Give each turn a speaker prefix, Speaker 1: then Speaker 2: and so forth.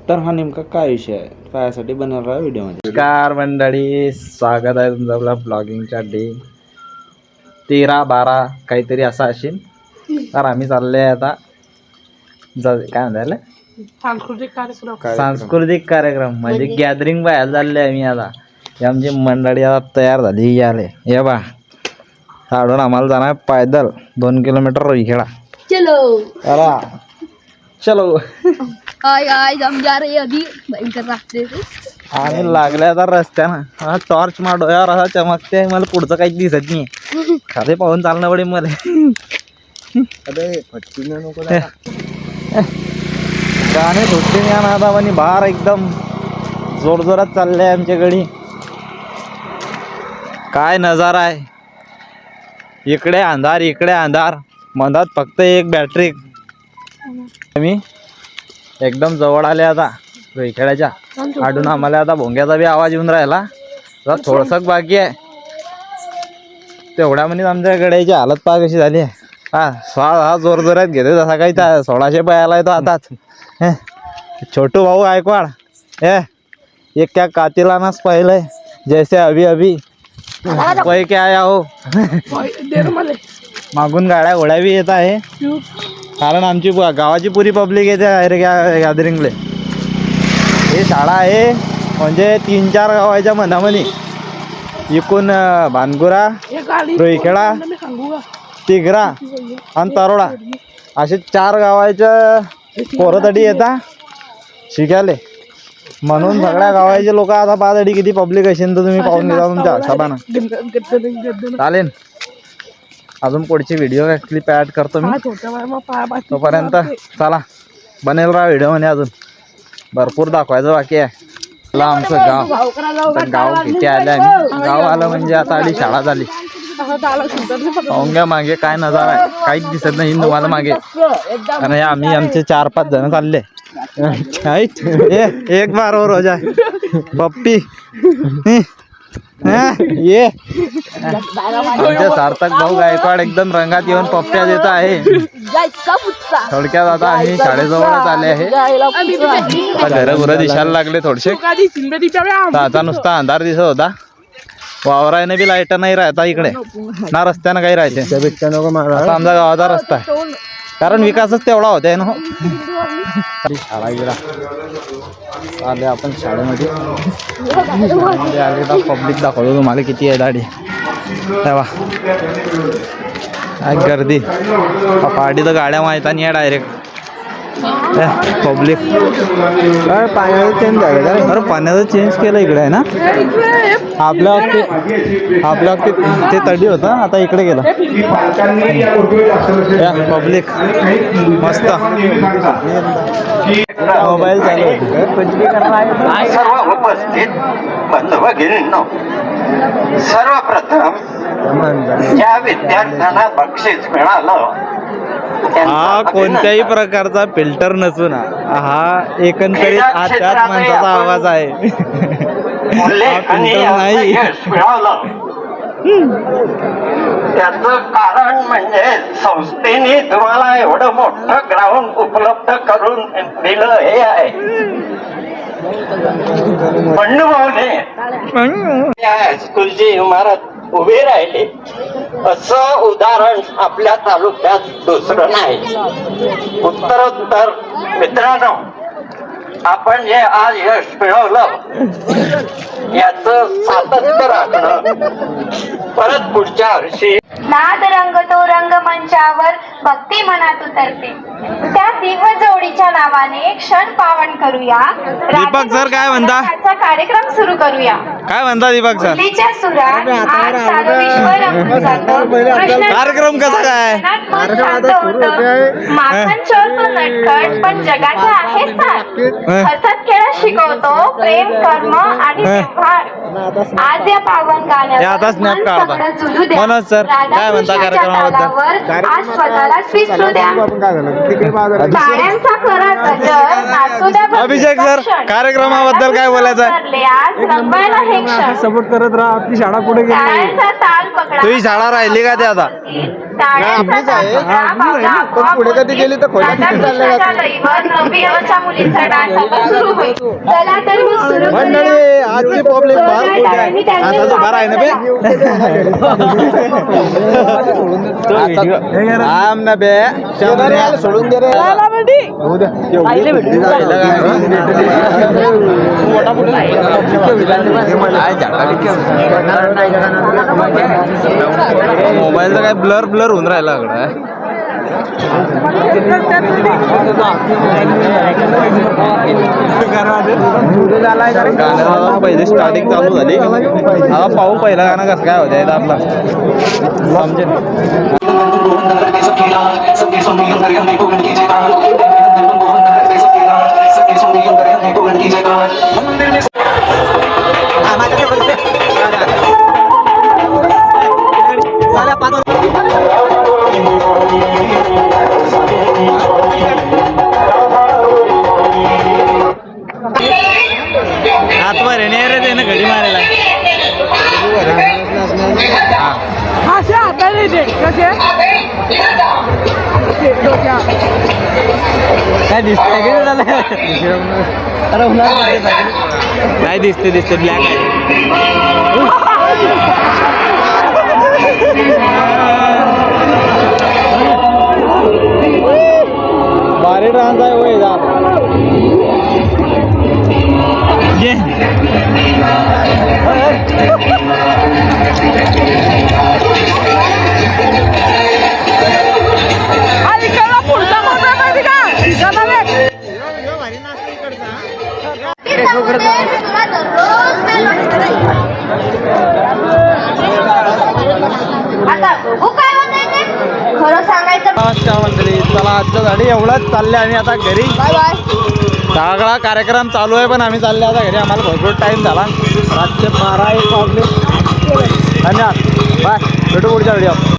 Speaker 1: तर हा नेमका काय विषय आहे, त्यासाठी बनवला व्हिडिओ मध्ये.
Speaker 2: नमस्कार मंडळी, स्वागत आहे तुमचं आपल्या ब्लॉगिंगच्या डे 13-12 काहीतरी असा असेल. तर आम्ही चालले आता काय म्हणताय सांस्कृतिक कार्यक्रम म्हणजे गॅदरिंग बाहेर चालले आम्ही आता. ही आमची मंडळी आता तयार झाली आले. हे बा साडून आम्हाला जाणार पैदल 2 किलोमीटर रोईखेडा. चलो चलो
Speaker 3: हम जा रहे हैं अभी भयंकर रास्ते से.
Speaker 2: आम्ही लागले आता रस्त्यानं. हा टॉर्च माडो यार असा चमकते, मला पुढचं काहीच दिसत नाही. खाली पाहून चालणं पडेल मला. गाणे सुटते नाही ना आता पण बाहेर एकदम जोरजोरात चालले आमच्याकडे. काय नजारा आहे, इकडे अंधार इकडे अंधार, मधात फक्त एक बॅटरी. मी एकदम जवळ आले आता रोईखेड्याच्या. आडून आम्हाला आता भोंग्याचा बी आवाज येऊन राहिला. थोडंसं बाकी आहे. तेवढ्या म्हणजे आमच्या गड्याची हालत पहा कशी झाली आहे. हा जोरजोरात घेते जसा काही 1600 पायाला येतो आताच. छोटू भाऊ गायकवाड एक क्या कातिलानाच पाहिलंय जैसे अभी अभी वय क्या आया हो. मागून गाड्या घोड्या बी येत आहे, कारण आमची गावाची पुरी पब्लिक येते गॅदरिंगले. ही शाळा आहे म्हणजे 3-4 गावाच्या मधामध्ये. इकून भानगुरा, रोईखेडा, तिगरा आणि तरोडा असे 4 गावाच्या पोरं तडी येतात शिकायले. म्हणून सगळ्या गावाचे लोक आता पाहतडी किती पब्लिक असेल तर तुम्ही पाहून घेता तुमच्या हिशोबानं. चालेल, अजून पुढची व्हिडिओ क्लिप ॲड करतो मी. तोपर्यंत चला बनेल राहा व्हिडिओ मध्ये, अजून भरपूर दाखवायचं बाकी आहे. चला आमचं गाव किती आले आम्ही. गाव आलं म्हणजे आता आधी शाळा झाली. पाहुण्या मागे काय नजारा आहे, काहीच दिसत नाही तुम्हाला मागे, कारण आम्ही आमचे 4-5 जण चालले. एक बार और हो जाए पप्पी. ये आमचे सार्थक भाऊ गायकवाड एकदम रंगात येऊन पप्प्या देत आहे. थोडक्यात आता आम्ही शाळेजवळच आले आहे. घर गुरं दिसायला लागले थोडेसे. आता नुसता अंधार दिसत होता. वावराने बी लाईट नाही राहता इकडे ना, रस्त्यानं काही राहते. आता आमचा गावाचा रस्ता आहे, कारण विकासच तेवढा होता ना. शाळा गिरा आले आपण शाळेमध्ये. आले तर पब्लिक दाखवतो तुम्हाला किती आहे दाढी. तेव्हा काय गर्दी, पार्टी तर गाड्या माहिती नाही आहे डायरेक्ट. पब्लिक पाण्याचं चेंज झालं. अरे पाण्याचं चेंज केलं इकडे आहे ना. आपल्या वक्ती ते तडी होतं, आता इकडे गेलं. पब्लिक मस्त मोबाईल चालू होते.
Speaker 4: सर्व उपस्थित बंधुभगिनींनो, सर्वप्रथम ज्या विद्यार्थ्यांना बक्षीस मिळालं
Speaker 2: हा कोणत्याही प्रकारचा फिल्टर नसून हा एकंदरीत त्याच माणसाचा आवाज आहे.
Speaker 4: नाही मिळालं त्याचं कारण म्हणजे संस्थेने तुम्हाला एवढं मोठं ग्राउंड उपलब्ध करून दिलं हे आहे. हायस्कूलची इमारत उभी राहिली असं उदाहरण आपल्या तालुक्यात दुसरं नाही. उत्तरोत्तर मित्रांनो, आपण जे आज यश मिळवलं याचं सातत्य राखणं, परत पुढच्या वर्षी
Speaker 5: नाद रंगतो रंगमंचावर भक्ती मनात उतरते. त्या दिव्य जोडीच्या नावाने क्षण पावन करूया.
Speaker 2: दीपक सर काय म्हणता,
Speaker 5: कार्यक्रम सुरू करूया.
Speaker 2: काय म्हणता दीपक सर.
Speaker 5: सुरात आज सारं विश्व रंगून जातं.
Speaker 2: कार्यक्रम कसा काय.
Speaker 5: माखन चोरतो नटखट पण जगाचा आहे साथ. हसत खेळत शिकवतो प्रेम कर्म आणि व्यवहार. आज या पावन
Speaker 2: हे आता snap
Speaker 5: गाण्यावर
Speaker 2: काढता.
Speaker 5: मन सगळं जुळू द्या.
Speaker 2: मनोज सर, काय म्हणता
Speaker 5: राधाकृष्णाच्या
Speaker 2: कार्यक्रमाबद्दल?
Speaker 5: तालावर आज स्वतःला विसरू द्या. टाळ्यांचा करा गजर, नाचू द्या भक्तीचा
Speaker 2: अभिषेक सर,
Speaker 5: क्षण.
Speaker 2: कार्यक्रमाबद्दल काय बोलायचं आहे?
Speaker 5: ठरले आज रंगवायला हे क्षण.
Speaker 1: सपोर्ट करत राहा. आपली शाळा पुढे गेली.
Speaker 5: टाळ्यांचा ताल पकडा.
Speaker 2: तुझी शाळा राहिली का ते आता?
Speaker 5: टाळ्यांचा ताल पकडा, पावला आपोआप
Speaker 2: पुढे कधी गेली तर खोल्या
Speaker 5: राधा
Speaker 2: किती चालल्या
Speaker 5: कृष्णाच्या लईवर नवविवाहाच्या मुलींचा डान्स आता सुरू होईल. चला तर मग सुरू
Speaker 2: मंडळी,
Speaker 5: करूया.
Speaker 2: आजची पब्लिक फार खुश आहे. आता जो भर आहे ना बे आम ना बे सोडून दे रे. मोबाईलचा काय ब्लर ब्लर होऊन राहिला गाणं पहिले स्टार्टिंग चालू झाली. आता पाहू पहिला गाणं कसं काय होतं आपला समजेल. हातवर येणे रे त्यानं घडी मारायला. काय दिसतंय का झालं? अरे नाही दिसते ब्लॅक आहे. भारी डान्स आहे वय
Speaker 5: आता बघू काय होतंय ते. खरं सांगायचं
Speaker 2: नमस्कार मंडळी, चला आजच्या झाडी एवढंच चालले आम्ही आता घरी. सगळा कार्यक्रम चालू आहे पण आम्ही चालले आता घरी. आम्हाला भरपूर टाईम झाला. रातचे 12-1 वाजले. धन्यवाद. बाय, भेटू पुढच्या व्हिडिओ.